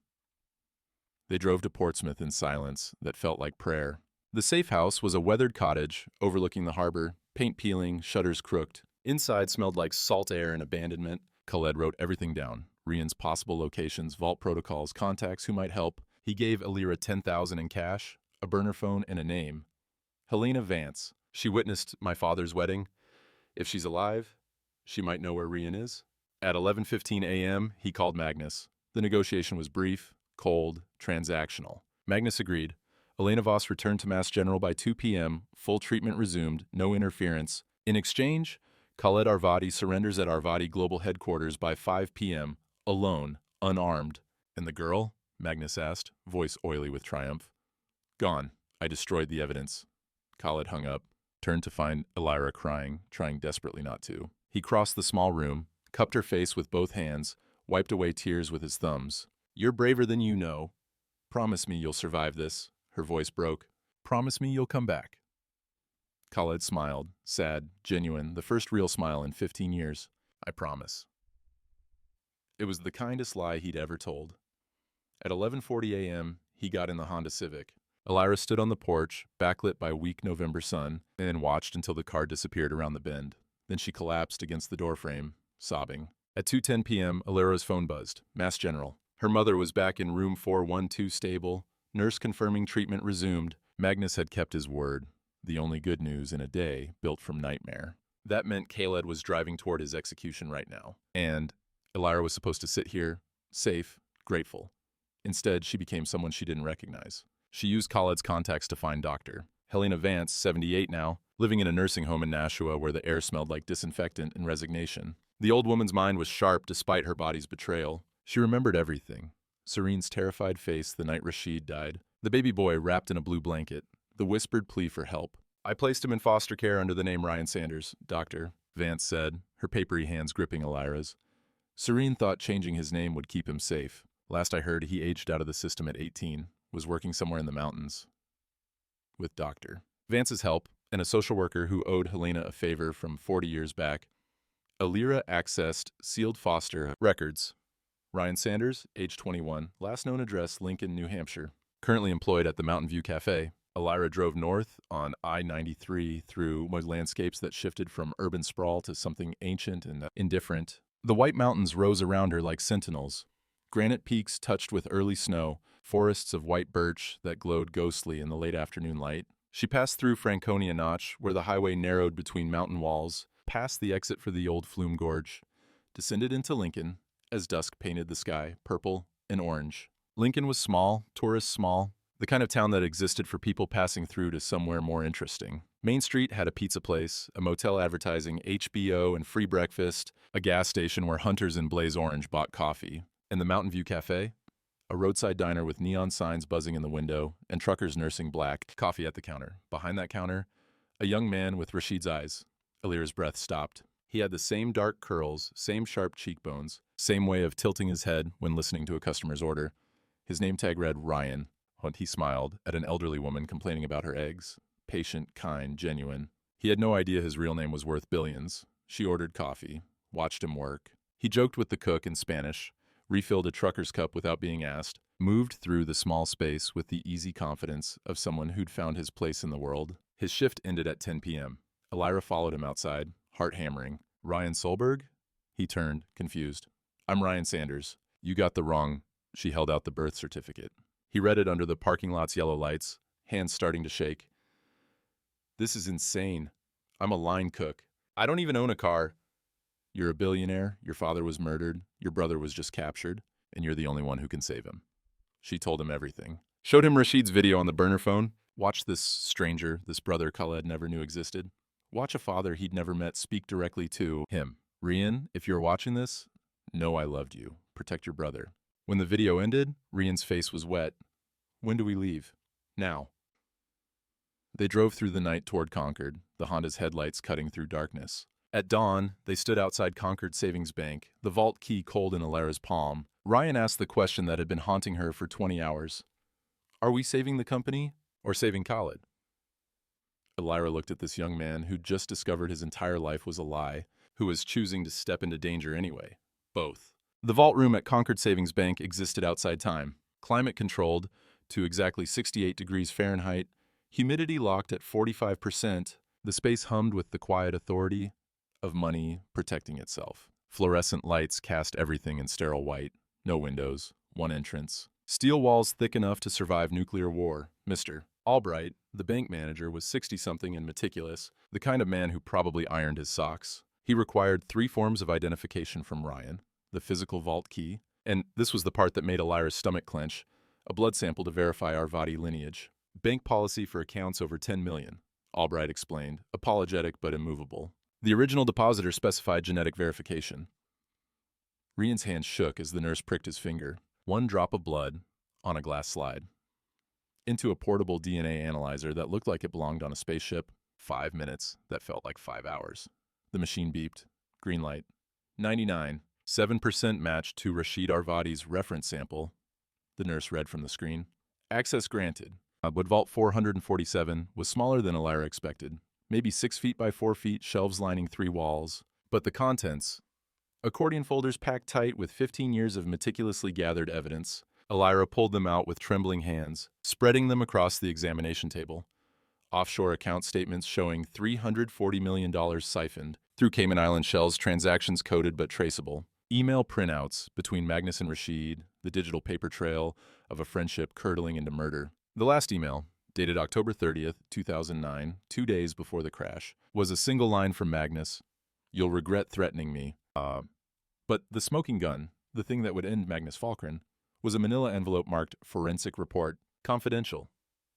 They drove to Portsmouth in silence that felt like prayer. The safe house was a weathered cottage overlooking the harbor, paint peeling, shutters crooked. Inside smelled like salt air and abandonment. Khaled wrote everything down. Rian's possible locations, vault protocols, contacts who might help. He gave Elira $10,000 in cash, a burner phone, and a name. Elira Voss. She witnessed my father's wedding. If she's alive, she might know where Rian is. At 11:15 a.m., he called Magnus. The negotiation was brief, cold, transactional. Magnus agreed. Elira Voss returned to Mass General by 2 p.m., full treatment resumed, no interference. In exchange, Khaled Arvadi surrenders at Arvadi Global Headquarters by 5 p.m., alone, unarmed. And the girl? Magnus asked, voice oily with triumph. Gone. I destroyed the evidence. Khaled hung up, turned to find Elira crying, trying desperately not to. He crossed the small room, cupped her face with both hands, wiped away tears with his thumbs. You're braver than you know. Promise me you'll survive this. Her voice broke. Promise me you'll come back. Khaled smiled, sad, genuine, the first real smile in 15 years. I promise. It was the kindest lie he'd ever told. At 11:40 a.m., he got in the Honda Civic. Elira stood on the porch, backlit by weak November sun, and watched until the car disappeared around the bend. Then she collapsed against the doorframe, sobbing. At 2:10 p.m., Elira's phone buzzed. Mass General. Her mother was back in room 412 stable. Nurse confirming treatment resumed. Magnus had kept his word. The only good news in a day built from nightmare. That meant Khaled was driving toward his execution right now. And Elira was supposed to sit here, safe, grateful. Instead, she became someone she didn't recognize. She used Khaled's contacts to find Dr. Elira Voss, 78 now, living in a nursing home in Nashua where the air smelled like disinfectant and resignation. The old woman's mind was sharp despite her body's betrayal. She remembered everything. Serene's terrified face the night Rashid died. The baby boy wrapped in a blue blanket. The whispered plea for help. I placed him in foster care under the name Ryan Sanders, Doctor, Vance said, her papery hands gripping Elira's. Serene thought changing his name would keep him safe. Last I heard, he aged out of the system at 18, was working somewhere in the mountains. With Dr. Vance's help, and a social worker who owed Helena a favor from 40 years back, Elira accessed sealed foster records. Ryan Sanders, age 21, last known address Lincoln, New Hampshire. Currently employed at the Mountain View Cafe. Elira drove north on I-93 through landscapes that shifted from urban sprawl to something ancient and indifferent. The White Mountains rose around her like sentinels. Granite peaks touched with early snow, forests of white birch that glowed ghostly in the late afternoon light. She passed through Franconia Notch, where the highway narrowed between mountain walls, past the exit for the old Flume Gorge, descended into Lincoln, as dusk painted the sky purple and orange. Lincoln was small, tourists small, The kind of town that existed for people passing through to somewhere more interesting. Main Street had a pizza place, a motel advertising HBO and free breakfast, a gas station where hunters in blaze orange bought coffee, and the Mountain View Cafe, a roadside diner with neon signs buzzing in the window and truckers nursing black coffee at the counter. Behind that counter, a young man with Rashid's eyes. Elira's breath stopped. He had the same dark curls, same sharp cheekbones, same way of tilting his head when listening to a customer's order. His name tag read Ryan. He smiled at an elderly woman complaining about her eggs. Patient, kind, genuine. He had no idea his real name was worth billions. She ordered coffee, watched him work. He joked with the cook in Spanish, refilled a trucker's cup without being asked, moved through the small space with the easy confidence of someone who'd found his place in the world. His shift ended at 10 p.m. Elira followed him outside, heart hammering. Ryan Solberg? He turned, confused. I'm Ryan Sanders. You got the wrong. She held out the birth certificate. He read it under the parking lot's yellow lights, hands starting to shake. This is insane. I'm a line cook. I don't even own a car. You're a billionaire, your father was murdered, your brother was just captured, and you're the only one who can save him. She told him everything. Showed him Rashid's video on the burner phone. Watch this stranger, this brother Khaled never knew existed. Watch a father he'd never met speak directly to him. Rian, if you're watching this, know I loved you. Protect your brother. When the video ended, Rian's face was wet. When do we leave? Now. They drove through the night toward Concord, the Honda's headlights cutting through darkness. At dawn, they stood outside Concord Savings Bank, the vault key cold in Elira's palm. Ryan asked the question that had been haunting her for 20 hours. Are we saving the company or saving Khaled? Elira looked at this young man who'd just discovered his entire life was a lie, who was choosing to step into danger anyway. Both. The vault room at Concord Savings Bank existed outside time, climate-controlled to exactly 68 degrees Fahrenheit, humidity locked at 45%. The space hummed with the quiet authority of money protecting itself. Fluorescent lights cast everything in sterile white. No windows, one entrance. Steel walls thick enough to survive nuclear war. Mr. Albright, the bank manager, was 60-something and meticulous, the kind of man who probably ironed his socks. He required 3 forms of identification from Ryan: the physical vault key, and this was the part that made Elira's stomach clench, a blood sample to verify Arvadi lineage. Bank policy for accounts over 10 million, Albright explained, apologetic but immovable. The original depositor specified genetic verification. Rian's hand shook as the nurse pricked his finger. 1 drop of blood on a glass slide. Into a portable DNA analyzer that looked like it belonged on a spaceship. 5 minutes that felt like 5 hours. The machine beeped. Green light. 99. 7% matched to Khaled Arvadi's reference sample. The nurse read from the screen. Access granted. But Vault 447 was smaller than Elira expected. Maybe 6 feet by 4 feet, shelves lining 3 walls. But the contents, accordion folders packed tight with 15 years of meticulously gathered evidence. Elira pulled them out with trembling hands, spreading them across the examination table. Offshore account statements showing $340 million siphoned through Cayman Island shells, transactions coded but traceable. Email printouts between Magnus and Rashid, the digital paper trail of a friendship curdling into murder. The last email, dated October 30th, 2009, 2 days before the crash, was a single line from Magnus. You'll regret threatening me. But the smoking gun, the thing that would end Magnus Falkren, was a manila envelope marked Forensic Report, Confidential.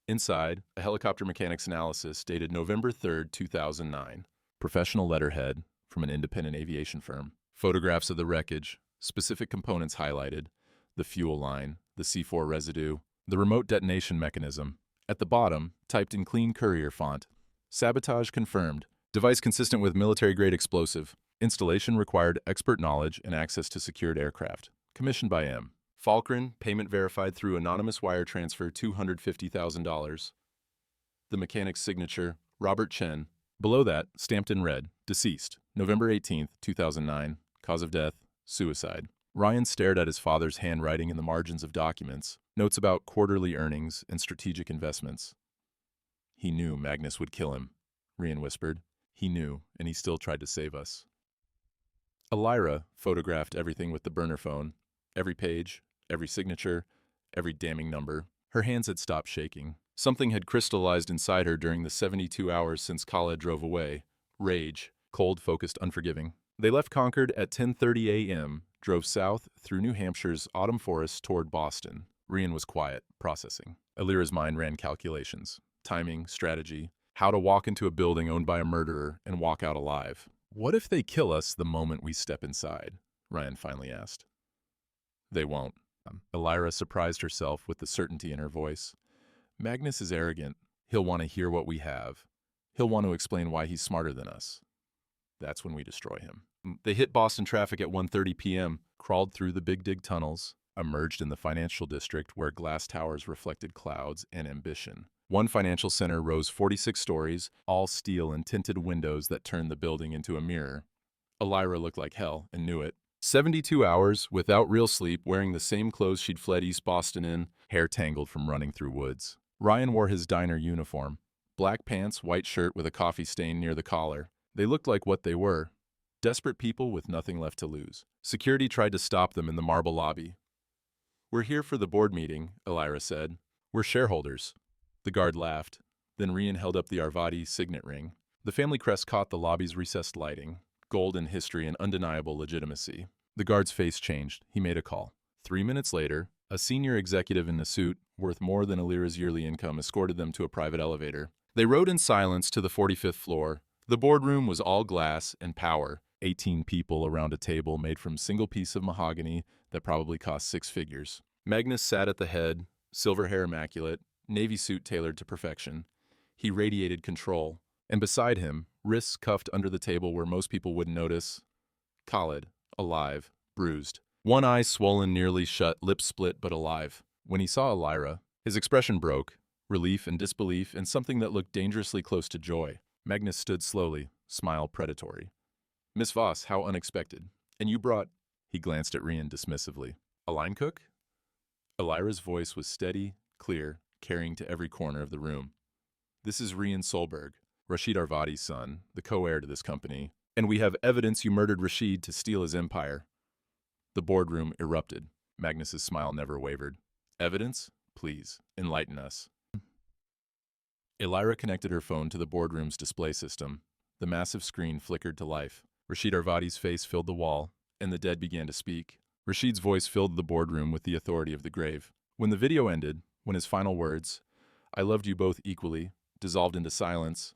Inside, a helicopter mechanics analysis dated November 3rd, 2009. Professional letterhead from an independent aviation firm. Photographs of the wreckage, specific components highlighted, the fuel line, the C4 residue, the remote detonation mechanism. At the bottom, typed in clean courier font, sabotage confirmed. Device consistent with military-grade explosive. Installation required expert knowledge and access to secured aircraft. Commissioned by M. Falkren, payment verified through anonymous wire transfer $250,000. The mechanic's signature, Robert Chen. Below that, stamped in red, deceased, November 18th, 2009. Cause of death, suicide. Ryan stared at his father's handwriting in the margins of documents, notes about quarterly earnings and strategic investments. He knew Magnus would kill him, Rian whispered. He knew, and he still tried to save us. Elira photographed everything with the burner phone. Every page, every signature, every damning number. Her hands had stopped shaking. Something had crystallized inside her during the 72 hours since Khaled drove away. Rage, cold, focused, unforgiving. They left Concord at 10:30 a.m., drove south through New Hampshire's autumn forest toward Boston. Rian was quiet, processing. Elira's mind ran calculations. Timing, strategy, how to walk into a building owned by a murderer and walk out alive. What if they kill us the moment we step inside? Ryan finally asked. They won't. Elira surprised herself with the certainty in her voice. Magnus is arrogant. He'll want to hear what we have. He'll want to explain why he's smarter than us. That's when we destroy him. They hit Boston traffic at 1:30 p.m., crawled through the Big Dig tunnels, emerged in the financial district where glass towers reflected clouds and ambition. One financial center rose 46 stories, all steel and tinted windows that turned the building into a mirror. Elira looked like hell and knew it. 72 hours, without real sleep, wearing the same clothes she'd fled East Boston in, hair tangled from running through woods. Ryan wore his diner uniform. Black pants, white shirt with a coffee stain near the collar. They looked like what they were. Desperate people with nothing left to lose. Security tried to stop them in the marble lobby. "We're here for the board meeting," Elira said. "We're shareholders." The guard laughed. Then Rian held up the Arvadi signet ring. The family crest caught the lobby's recessed lighting. Gold in history and undeniable legitimacy. The guard's face changed. He made a call. 3 minutes later, a senior executive in a suit, worth more than Elira's yearly income, escorted them to a private elevator. They rode in silence to the 45th floor. The boardroom was all glass and power. 18 people around a table made from single piece of mahogany that probably cost 6 figures. Magnus sat at the head, silver hair immaculate, navy suit tailored to perfection. He radiated control. And beside him, wrists cuffed under the table where most people wouldn't notice, Khaled, alive, bruised. One eye swollen, nearly shut, lips split but alive. When he saw Elira, his expression broke, relief and disbelief and something that looked dangerously close to joy. Magnus stood slowly, smile predatory. "Miss Voss, how unexpected. And you brought—" He glanced at Rian dismissively. "A line cook?" Elira's voice was steady, clear, carrying to every corner of the room. "This is Rian Solberg, Rashid Arvadi's son, the co-heir to this company, and we have evidence you murdered Rashid to steal his empire." The boardroom erupted. Magnus's smile never wavered. "Evidence? Please, enlighten us." Elira connected her phone to the boardroom's display system. The massive screen flickered to life. Rashid Arvadi's face filled the wall, and the dead began to speak. Rashid's voice filled the boardroom with the authority of the grave. When the video ended, when his final words, "I loved you both equally," dissolved into silence,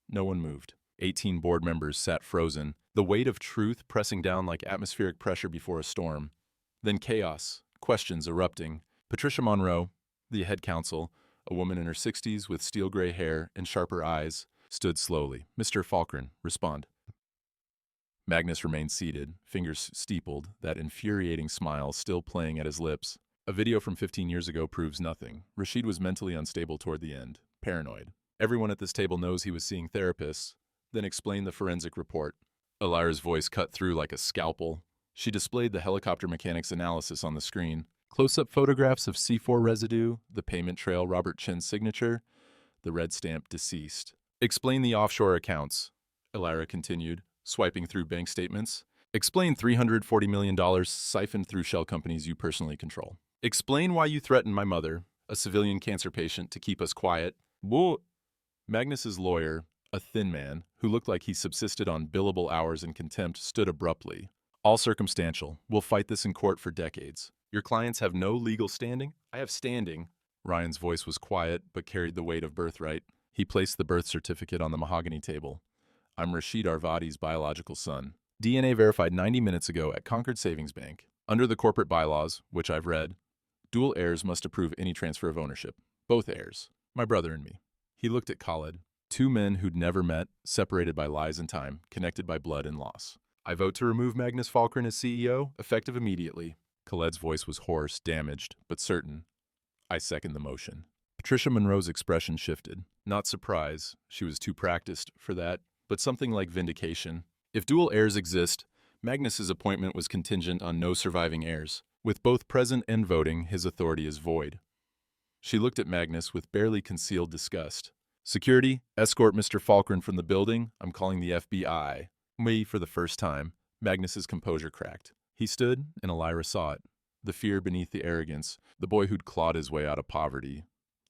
no one moved. 18 board members sat frozen, the weight of truth pressing down like atmospheric pressure before a storm. Then chaos, questions erupting. Patricia Monroe, the head counsel, a woman in her 60s with steel gray hair and sharper eyes, stood slowly. "Mr. Falkren, respond." Magnus remained seated, fingers steepled, that infuriating smile still playing at his lips. A video from 15 years ago proves nothing. Rashid was mentally unstable toward the end, paranoid. Everyone at this table knows he was seeing therapists. Then explain the forensic report. Elira's voice cut through like a scalpel. She displayed the helicopter mechanics analysis on the screen. Close-up photographs of C4 residue, the payment trail Robert Chin's signature, the red stamp deceased. "Explain the offshore accounts," Elira continued, swiping through bank statements. "Explain $340 million siphoned through shell companies you personally control. Explain why you threatened my mother, a civilian cancer patient, to keep us quiet." Whoa. Magnus's lawyer, a thin man, who looked like he subsisted on billable hours and contempt, stood abruptly. "All circumstantial. We'll fight this in court for decades. Your clients have no legal standing?" "I have standing." Ryan's voice was quiet, but carried the weight of birthright. He placed the birth certificate on the mahogany table. "I'm Rashid Arvadi's biological son. DNA verified 90 minutes ago at Concord Savings Bank. Under the corporate bylaws, which I've read, dual heirs must approve any transfer of ownership. Both heirs. My brother and me." He looked at Khaled. Two men who'd never met, separated by lies and time, connected by blood and loss. "I vote to remove Magnus Falkren as CEO, effective immediately." Khaled's voice was hoarse, damaged, but certain. "I second the motion." Patricia Monroe's expression shifted. Not surprise, she was too practiced for that, but something like vindication. If dual heirs exist, Magnus's appointment was contingent on no surviving heirs. With both present and voting, his authority is void. She looked at Magnus with barely concealed disgust. "Security, escort Mr. Falkren from the building. I'm calling the FBI." Me, for the first time, Magnus's composure cracked. He stood, and Elira saw it. The fear beneath the arrogance, the boy who'd clawed his way out of poverty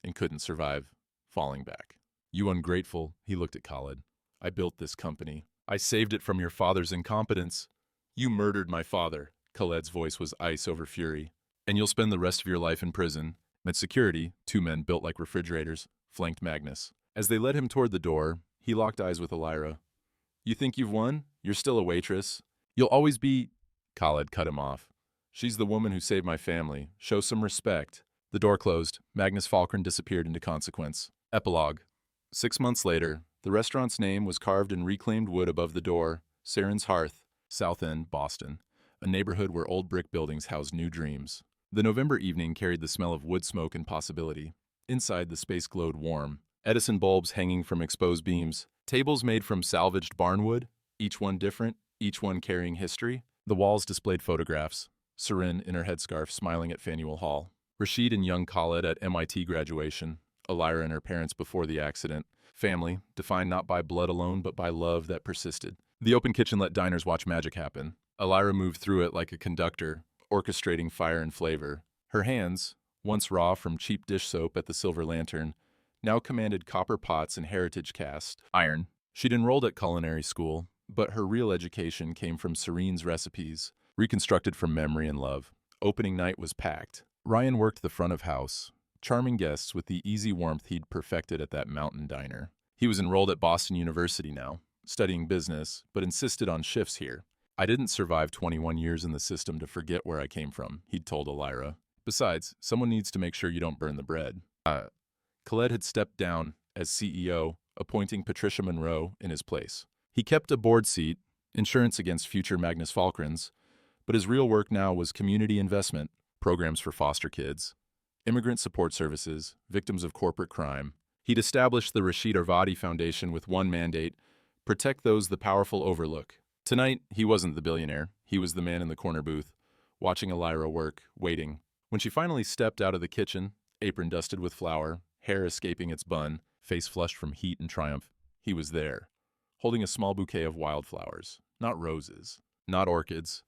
and couldn't survive falling back. "You ungrateful," he looked at Khaled. "I built this company. I saved it from your father's incompetence." "You murdered my father." Khaled's voice was ice over fury. And you'll spend the rest of your life in prison. At security, two men built like refrigerators flanked Magnus. As they led him toward the door, he locked eyes with Elira. You think you've won? You're still a waitress. You'll always be... Khaled cut him off. She's the woman who saved my family. Show some respect. The door closed. Magnus Falkren disappeared into consequence. Epilogue. 6 months later, the restaurant's name was carved in reclaimed wood above the door, Saren's Hearth, South End, Boston, a neighborhood where old brick buildings housed new dreams. The November evening carried the smell of wood smoke and possibility. Inside, the space glowed warm. Edison bulbs hanging from exposed beams, tables made from salvaged barnwood, each one different, each one carrying history. The walls displayed photographs. Seren in her headscarf smiling at Faneuil Hall. Rashid and young Khaled at MIT graduation. Elira and her parents before the accident. Family, defined not by blood alone but by love that persisted. The open kitchen let diners watch magic happen. Elira moved through it like a conductor, orchestrating fire and flavor. Her hands, once raw from cheap dish soap at the Silver Lantern, now commanded copper pots and heritage cast iron. She'd enrolled at culinary school, but her real education came from Serene's recipes, reconstructed from memory and love. Opening night was packed. Ryan worked the front of house, charming guests with the easy warmth he'd perfected at that mountain diner. He was enrolled at Boston University now, studying business, but insisted on shifts here. I didn't survive 21 years in the system to forget where I came from, he'd told Elira. Besides, someone needs to make sure you don't burn the bread. Khaled had stepped down as CEO, appointing Patricia Monroe in his place. He kept a board seat, insurance against future Magnus Falkrens, but his real work now was community investment, programs for foster kids, immigrant support services, victims of corporate crime. He'd established the Khaled Arvadi Foundation with one mandate: protect those the powerful overlook. Tonight, he wasn't the billionaire. He was the man in the corner booth, watching Elira work, waiting. When she finally stepped out of the kitchen, apron dusted with flour, hair escaping its bun, face flushed from heat and triumph, he was there, holding a small bouquet of wildflowers. Not roses, not orchids,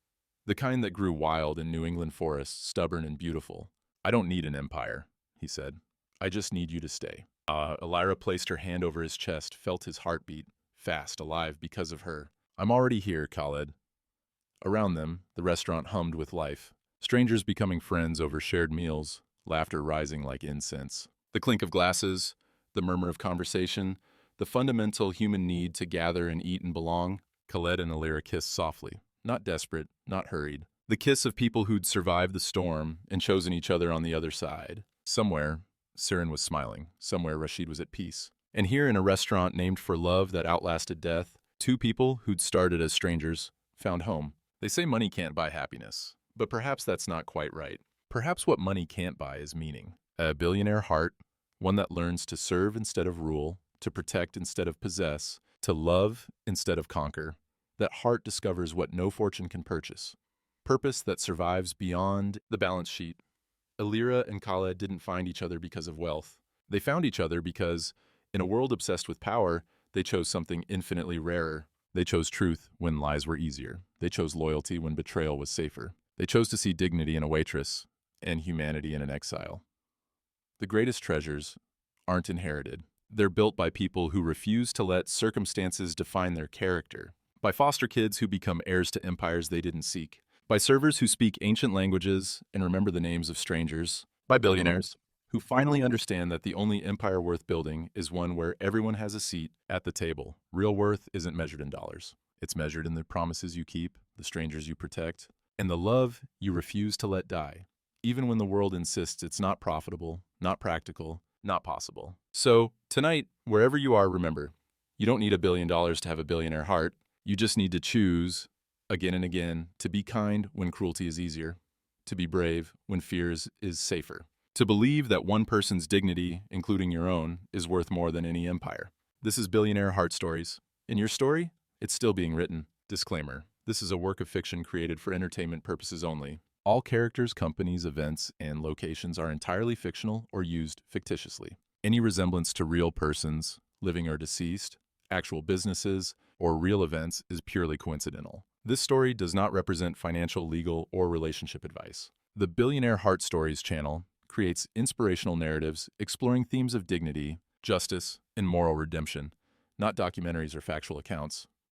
the kind that grew wild in New England forests, stubborn and beautiful. I don't need an empire, he said. I just need you to stay. Elira placed her hand over his chest, felt his heartbeat, fast, alive because of her. I'm already here, Khaled. Around them, the restaurant hummed with life. Strangers becoming friends over shared meals, laughter rising like incense. The clink of glasses, the murmur of conversation, the fundamental human need to gather and eat and belong. Khaled and Elira kissed softly, not desperate, not hurried. The kiss of people who'd survived the storm and chosen each other on the other side. Somewhere, Seren was smiling. Somewhere, Rashid was at peace. And here in a restaurant named for love that outlasted death, two people who'd started as strangers found home. They say money can't buy happiness, but perhaps that's not quite right. Perhaps what money can't buy is meaning. A billionaire heart, one that learns to serve instead of rule, to protect instead of possess, to love instead of conquer. That heart discovers what no fortune can purchase. Purpose that survives beyond the balance sheet. Elira and Khaled didn't find each other because of wealth. They found each other because, in a world obsessed with power, they chose something infinitely rarer. They chose truth when lies were easier. They chose loyalty when betrayal was safer. They chose to see dignity in a waitress and humanity in an exile. The greatest treasures aren't inherited. They're built by people who refuse to let circumstances define their character. By foster kids who become heirs to empires they didn't seek. By servers who speak ancient languages and remember the names of strangers. By billionaires who finally understand that the only empire worth building is one where everyone has a seat at the table. Real worth isn't measured in dollars. It's measured in the promises you keep, the strangers you protect, and the love you refuse to let die, even when the world insists it's not profitable, not practical, not possible. So, tonight, wherever you are, remember, you don't need $1 billion to have a billionaire heart. You just need to choose, again and again, to be kind when cruelty is easier, to be brave when fear is safer, to believe that one person's dignity, including your own, is worth more than any empire. This is Billionaire Heart Stories. In your story, it's still being written. Disclaimer: this is a work of fiction created for entertainment purposes only. All characters, companies, events, and locations are entirely fictional or used fictitiously. Any resemblance to real persons, living or deceased, actual businesses, or real events is purely coincidental. This story does not represent financial, legal, or relationship advice. The Billionaire Heart Stories channel creates inspirational narratives exploring themes of dignity, justice, and moral redemption, not documentaries or factual accounts.